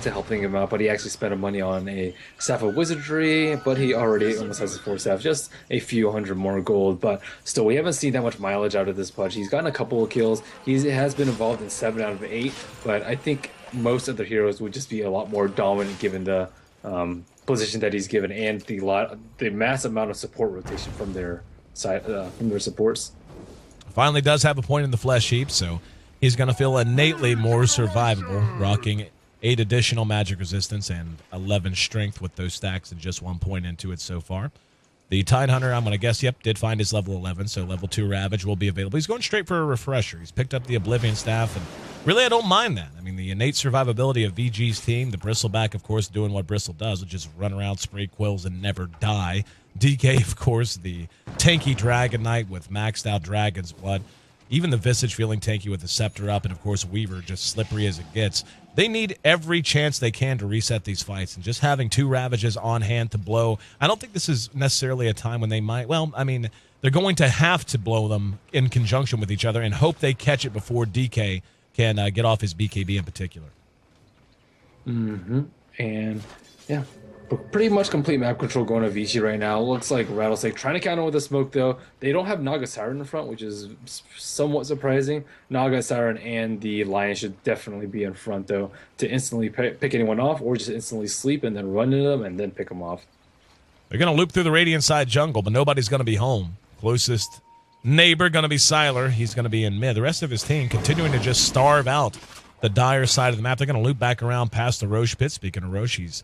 to helping him out. But he actually spent money on a Staff of Wizardry, but he already almost has his 4 staff. Just a few hundred more gold. But still, we haven't seen that much mileage out of this Pudge. He's gotten a couple of kills. He has been involved in 7 out of 8. But I think most of the heroes would just be a lot more dominant given the position that he's given and the massive amount of support rotation from their side from their supports. Finally does have a point in the Flesh Heap, so he's going to feel innately more survivable, rocking 8 additional magic resistance and 11 strength with those stacks and just 1 point into it so far. The Tidehunter, I'm going to guess, yep, did find his level 11, so level 2 Ravage will be available. He's going straight for a refresher. He's picked up the Oblivion Staff, and really I don't mind that. I mean, the innate survivability of VG's team, the Bristleback, of course, doing what Bristle does, which is run around, spray quills, and never die. DK, of course, the tanky Dragon Knight with maxed out Dragon's Blood. even the Visage feeling tanky with the Scepter up, and of course Weaver just slippery as it gets. They need every chance they can to reset these fights, and just having 2 Ravages on hand to blow. I don't think this is necessarily a time when they might, well, I mean, they're going to have to blow them in conjunction with each other and hope they catch it before DK can get off his BKB in particular. And yeah, pretty much complete map control going to Vici right now. Looks like Rattlesnake trying to counter with the smoke though. They don't have Naga Siren in front, which is somewhat surprising. Naga Siren and the Lion should definitely be in front though to instantly pick anyone off, or just instantly sleep and then run into them and then pick them off. They're going to loop through the Radiant side jungle, but nobody's going to be home. Closest neighbor going to be Sylar. He's going to be in mid. The rest of his team continuing to just starve out the Dire side of the map. They're going to loop back around past the Roche pit. Speaking of Roche, he's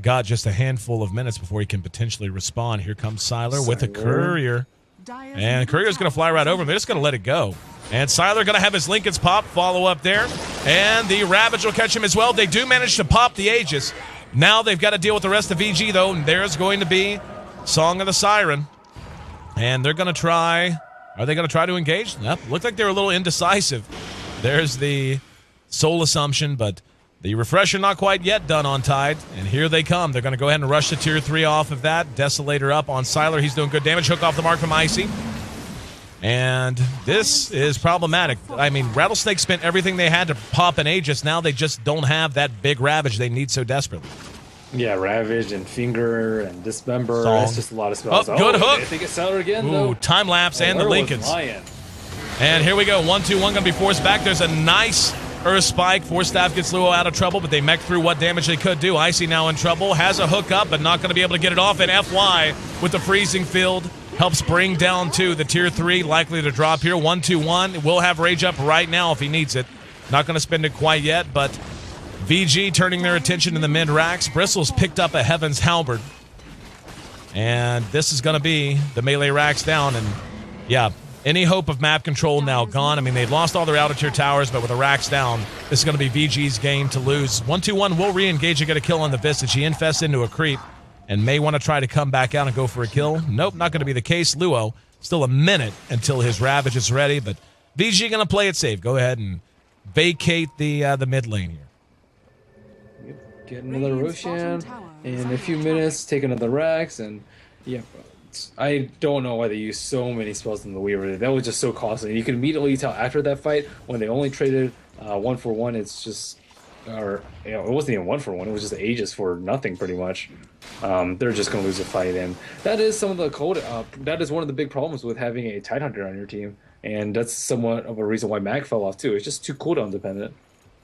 got just a handful of minutes before he can potentially respawn. Here comes Sylar with a Courier. And Courier's going to fly right over him. They're just going to let it go. And Sylar going to have his Lincoln's pop follow up there. And the Ravage will catch him as well. They do manage to pop the Aegis. Now they've got to deal with the rest of VG, though. And there's going to be Song of the Siren. And they're going to try. Are they going to try to engage? Nope. Looked like they were a little indecisive. There's the Soul Assumption, but the Refresher not quite yet done on Tide. And here they come. They're going to go ahead and rush the tier 3 off of that. Desolator up on Sylar. He's doing good damage. Hook off the mark from Icy. And this is problematic. I mean, Rattlesnake spent everything they had to pop an Aegis. Now they just don't have that big Ravage they need so desperately. Yeah, Ravage and Finger and Dismember. Song. That's just a lot of spells. Oh, good hook. I think it's Sylar again, Ooh, though. time lapse and the Lincolns. And here we go. 1-2-1 going to be forced back. There's a nice Earth Spike. Force Staff gets Luo out of trouble, but they mech through what damage they could do. Icy now in trouble. Has a hook up, but not going to be able to get it off. And FY with the Freezing Field helps bring down 2. The tier 3 likely to drop here. 1-2-1. Will have Rage up right now if he needs it. Not going to spend it quite yet, but VG turning their attention to the mid-racks. Bristles picked up a Heaven's Halberd. And this is going to be the melee racks down. And yeah, any hope of map control now gone. I mean, they've lost all their outer tier towers, but with the racks down, this is going to be VG's game to lose. 1-2-1 will re-engage and get a kill on the Visage. He infests into a creep and may want to try to come back out and go for a kill. Nope, not going to be the case. Luo, still a minute until his Ravage is ready, but VG going to play it safe. Go ahead and vacate the mid lane here. Get another Roshan in a few minutes, take another Rax, and yeah, I don't know why they use so many spells in the Weaver. That was just so costly. You can immediately tell after that fight when they only traded 1-for-1. It's just, or you know, it wasn't even 1-for-1. It was just Aegis for nothing pretty much. They're just going to lose the fight, and that is some of the code. That is one of the big problems with having a Tidehunter on your team, and that's somewhat of a reason why Mag fell off too. It's just too cooldown dependent.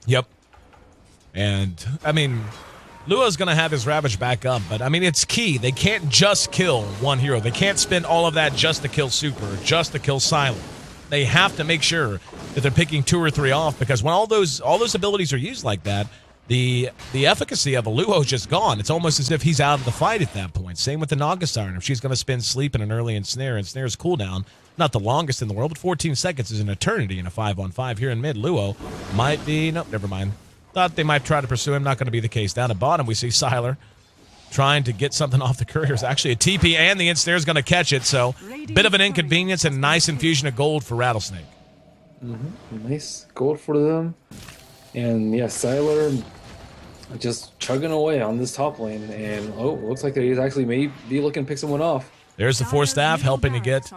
Yep. And, I mean, Lua's going to have his Ravage back up, but, I mean, it's key. They can't just kill one hero. They can't spend all of that just to kill Super, just to kill Silent. They have to make sure that they're picking 2 or 3 off, because when all those abilities are used like that, the efficacy of a Luo is just gone. It's almost as if he's out of the fight at that point. Same with the Naga Siren. If she's going to spend sleep in an early ensnare, and Snare's cooldown, not the longest in the world, but 14 seconds is an eternity in a 5-on-5 here in mid. Luo might be, nope, never mind. Thought they might try to pursue him. Not going to be the case. Down at bottom, we see Sylar trying to get something off the Couriers. Actually, a TP and the ensnare is going to catch it. So, bit of an inconvenience and nice infusion of gold for Rattlesnake. Nice gold for them. And yeah, Sylar just chugging away on this top lane. And looks like he's actually may be looking to pick someone off. There's the Force Staff helping to get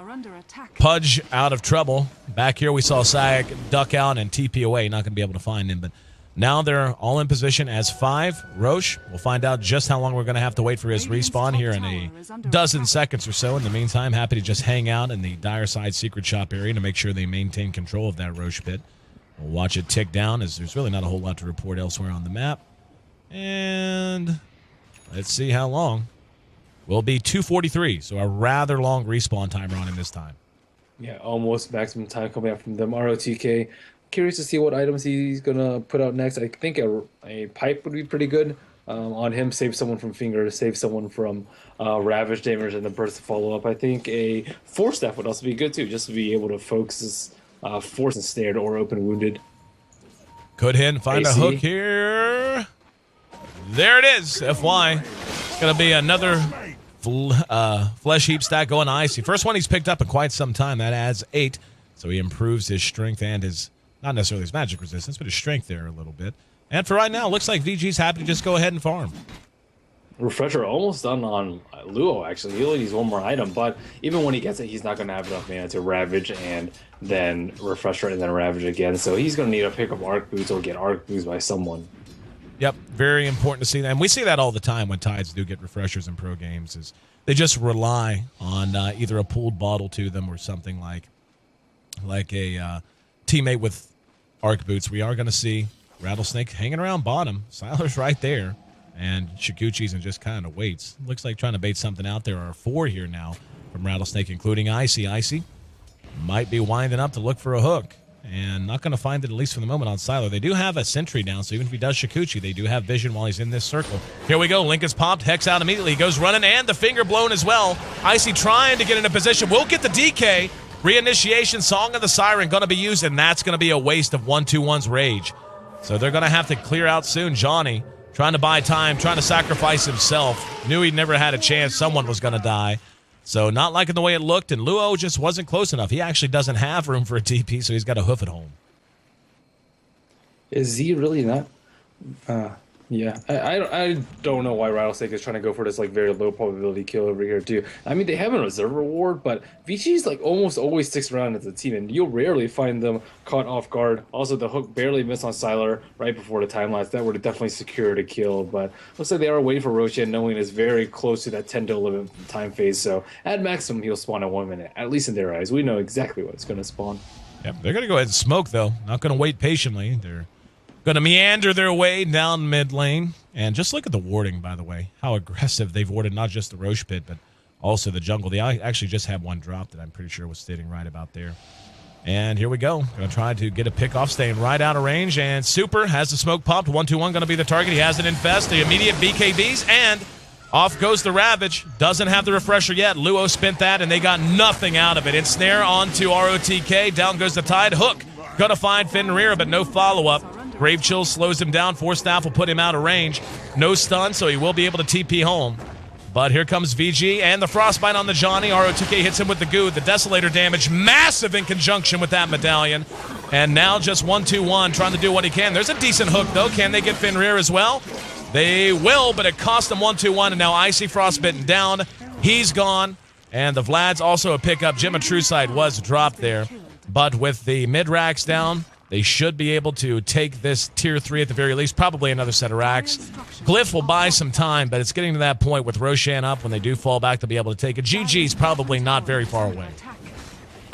Pudge out of trouble. Back here, we saw Sayek duck out and TP away. Not going to be able to find him, but now they're all in position as 5. Roche, we'll find out just how long we're going to have to wait for his respawn here in a dozen seconds or so. In the meantime, happy to just hang out in the Dire Side Secret Shop area to make sure they maintain control of that Roche pit. We'll watch it tick down, as there's really not a whole lot to report elsewhere on the map. And let's see how long. Will be 2:43, so a rather long respawn timer on him this time. Yeah, almost maximum time coming out from them. ROTK. Curious to see what items he's gonna put out next. I think a pipe would be pretty good on him. Save someone from Finger, save someone from Ravage damage, and the burst to follow up. I think a Force Staff would also be good too, just to be able to focus his Force and Snared or Open Wounded. Could hit and find AC. a hook here. There it is. FY. It's gonna be another Flesh Heap stack going to Icy. First one he's picked up in quite some time. That adds 8 So he improves his strength and his, not necessarily his magic resistance, but his strength there a little bit. And for right now, looks like VG's happy to just go ahead and farm. Refresher almost done on Luo, actually. He only needs one more item, but even when he gets it, he's not going to have enough mana to Ravage and then Refresher and then Ravage again. So he's going to need to pick up Arc Boots or get Arc Boots by someone. Yep, very important to see that. And we see that all the time when Tides do get refreshers in pro games, is they just rely on either a pooled bottle to them or something like a teammate with Arc Boots. We are going to see Rattlesnake hanging around bottom. Siler's right there. And Shikuchi's and just kind of waits. Looks like trying to bait something out. There are 4 here now from Rattlesnake, including Icy. Icy might be winding up to look for a hook. And not going to find it, at least for the moment, on Siler. They do have a sentry down, so even if he does Shikuchi, they do have vision while he's in this circle. Here we go. Link is popped. Hex out immediately. He goes running, and the finger blown as well. Icy trying to get in a position. Will get the DK. Reinitiation, Song of the Siren going to be used, and that's going to be a waste of 1-2-1's Rage. So they're going to have to clear out soon. Johnny trying to buy time, trying to sacrifice himself. Knew he never had a chance. Someone was going to die. So not liking the way it looked, and Luo just wasn't close enough. He actually doesn't have room for a TP, so he's got to hoof it home. Is he really not? Yeah, I don't know why Rattlesnake is trying to go for this like very low probability kill over here too. I mean, they have a reserve reward, but Vici's like almost always sticks around as a team, and you'll rarely find them caught off guard. Also, the hook barely missed on Siler right before the time lapse. That would have definitely secured a kill, but looks like they are waiting for Roshan, knowing it's very close to that 10 to 11 time phase. So at maximum, he'll spawn in 1 minute. At least in their eyes, we know exactly what's going to spawn. Yep, they're going to go ahead and smoke though. Not going to wait patiently. They're going to meander their way down mid lane. And just look at the warding, by the way. How aggressive they've warded not just the Roche pit, but also the jungle. They actually just had one drop that I'm pretty sure was sitting right about there. And here we go. Going to try to get a pick off, staying right out of range. And Super has the smoke popped. 1-2-1 going to be the target. He has it infest. The immediate BKBs. And off goes the Ravage. Doesn't have the refresher yet. Luo spent that, and they got nothing out of it. Ensnare onto ROTK. Down goes the Tide. Hook. Going to find Fenrir, but no follow-up. Grave Chill slows him down. Force Staff will put him out of range. No stun, so he will be able to TP home. But here comes VG and the Frostbite on the Johnny. ROTK hits him with the goo. The Desolator damage, massive in conjunction with that Medallion. And now just 1-2-1, trying to do what he can. There's a decent hook, though. Can they get Fenrir as well? They will, but it cost them 1-2-1. And now Icy Frostbitten down. He's gone. And the Vlad's also a pickup. Gemma Trueside was dropped there. But with the mid-racks down, they should be able to take this tier 3 at the very least, probably another set of racks. Glyph will buy some time, but it's getting to that point with Roshan up when they do fall back to be able to take it. GG's probably not very far away.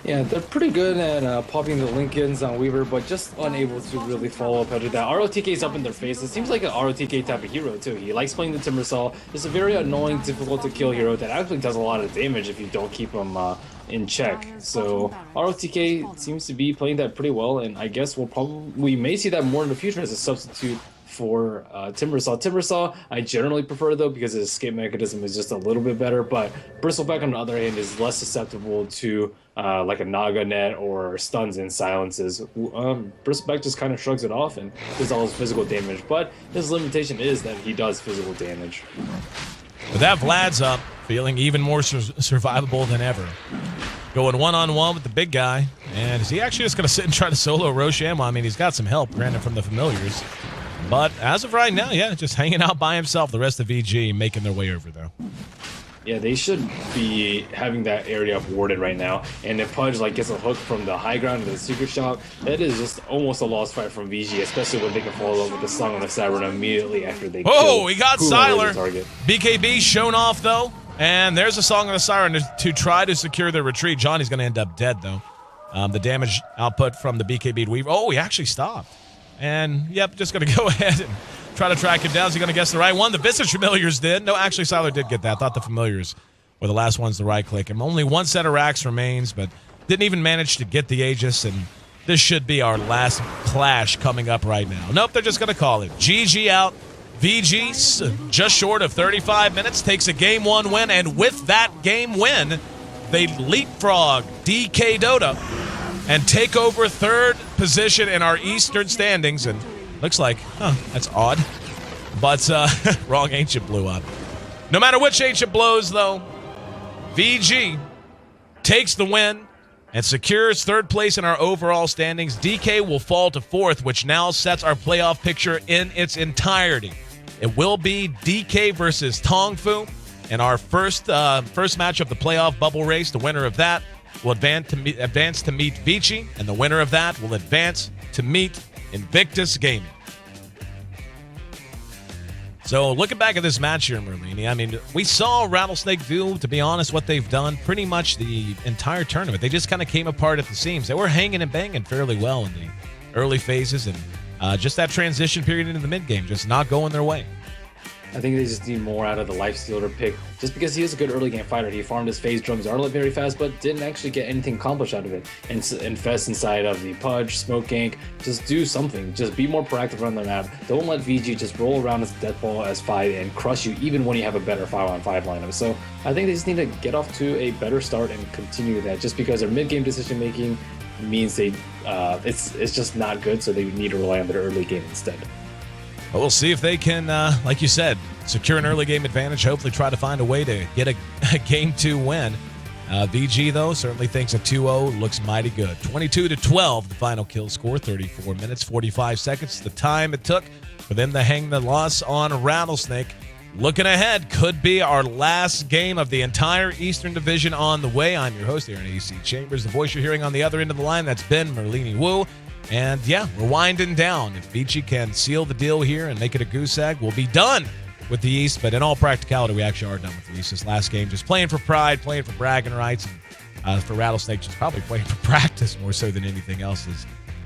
Yeah, they're pretty good at popping the Lincolns on Weaver, but just unable to really follow up after that. ROTK's up in their face. It seems like an ROTK type of hero, too. He likes playing the Timbersaw. It's a very annoying, difficult to kill hero that actually does a lot of damage if you don't keep him in check. So ROTK seems to be playing that pretty well, and I guess we may see that more in the future as a substitute for Timbersaw. Timbersaw, I generally prefer though because his escape mechanism is just a little bit better, but Bristleback on the other hand is less susceptible to like a Naga net or stuns and silences. Bristleback just kind of shrugs it off and does all his physical damage, but his limitation is that he does physical damage. But that Vlad's up, feeling even more survivable than ever. Going one-on-one with the big guy. And is he actually just going to sit and try to solo Roshan? Well, I mean, he's got some help, granted, from the familiars. But as of right now, yeah, just hanging out by himself. The rest of VG making their way over, though. Yeah, they should be having that area warded right now. And if Pudge gets a hook from the high ground to the secret shop, that is just almost a lost fight from VG, especially when they can follow up with the Song on the Siren immediately after they kill he got Siler. BKB shown off, though. And there's a Song on the Siren to try to secure their retreat. Johnny's going to end up dead, though. The damage output from the BKB Weaver. Oh, he actually stopped. And, yep, just going to go ahead and try to track him down. Is he going to guess the right one? The Visage Familiars did. No, actually, Siler did get that. I thought the Familiars were the last ones to right-click him. Only one set of racks remains, but didn't even manage to get the Aegis, and this should be our last clash coming up right now. Nope, they're just going to call it. GG out. VG, just short of 35 minutes, takes a Game 1 win, and with that game win, they leapfrog DK Dota and take over third position in our Eastern standings, and looks like, that's odd. But wrong Ancient blew up. No matter which Ancient blows, though, VG takes the win and secures third place in our overall standings. DK will fall to fourth, which now sets our playoff picture in its entirety. It will be DK versus Tongfu in our first match of the playoff bubble race. The winner of that will advance to meet Vici, and the winner of that will advance to meet Invictus Gaming. So looking back at this match here, Merlini, I mean, we saw Rattlesnake do, to be honest, what they've done pretty much the entire tournament. They just kind of came apart at the seams. They were hanging and banging fairly well in the early phases, and just that transition period into the mid game just not going their way. I think they just need more out of the Lifestealer pick, just because he is a good early game fighter. He farmed his phase drums Arlet very fast, but didn't actually get anything accomplished out of it. And infest inside of the Pudge, Smoke Gank, just do something. Just be more proactive around the map. Don't let VG just roll around as death ball as 5 and crush you even when you have a better 5-on-5 lineup. So I think they just need to get off to a better start and continue that, just because their mid-game decision making means it's just not good, so they need to rely on their early game instead. But we'll see if they can, like you said, secure an early game advantage, hopefully try to find a way to get a Game 2 win. VG, though, certainly thinks a 2-0 looks mighty good. 22-12, the final kill score, 34 minutes, 45 seconds, the time it took for them to hang the loss on Rattlesnake. Looking ahead, could be our last game of the entire Eastern Division on the way. I'm your host, Aaron AC Chambers. The voice you're hearing on the other end of the line, that's Ben Merlini Wu. And yeah, we're winding down. If Vici can seal the deal here and make it a goose egg, we'll be done with the East. But in all practicality, we actually are done with the East. This last game, just playing for pride, playing for bragging rights, and for Rattlesnake, just probably playing for practice more so than anything else.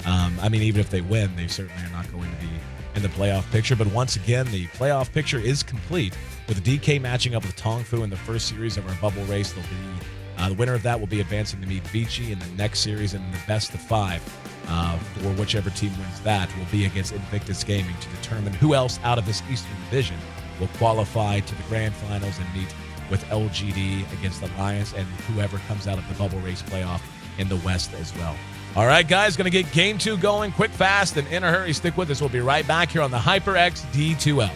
I mean, even if they win, they certainly are not going to be in the playoff picture. But once again, the playoff picture is complete with DK matching up with Tongfu in the first series of our bubble race. They'll be the winner of that will be advancing to meet Vici in the next series, and in the best of 5. For whichever team wins that will be against Invictus Gaming to determine who else out of this Eastern Division will qualify to the grand finals and meet with LGD against Alliance and whoever comes out of the bubble race playoff in the West as well. All right, guys, going to get Game 2 going quick, fast, and in a hurry. Stick with us. We'll be right back here on the HyperX D2L.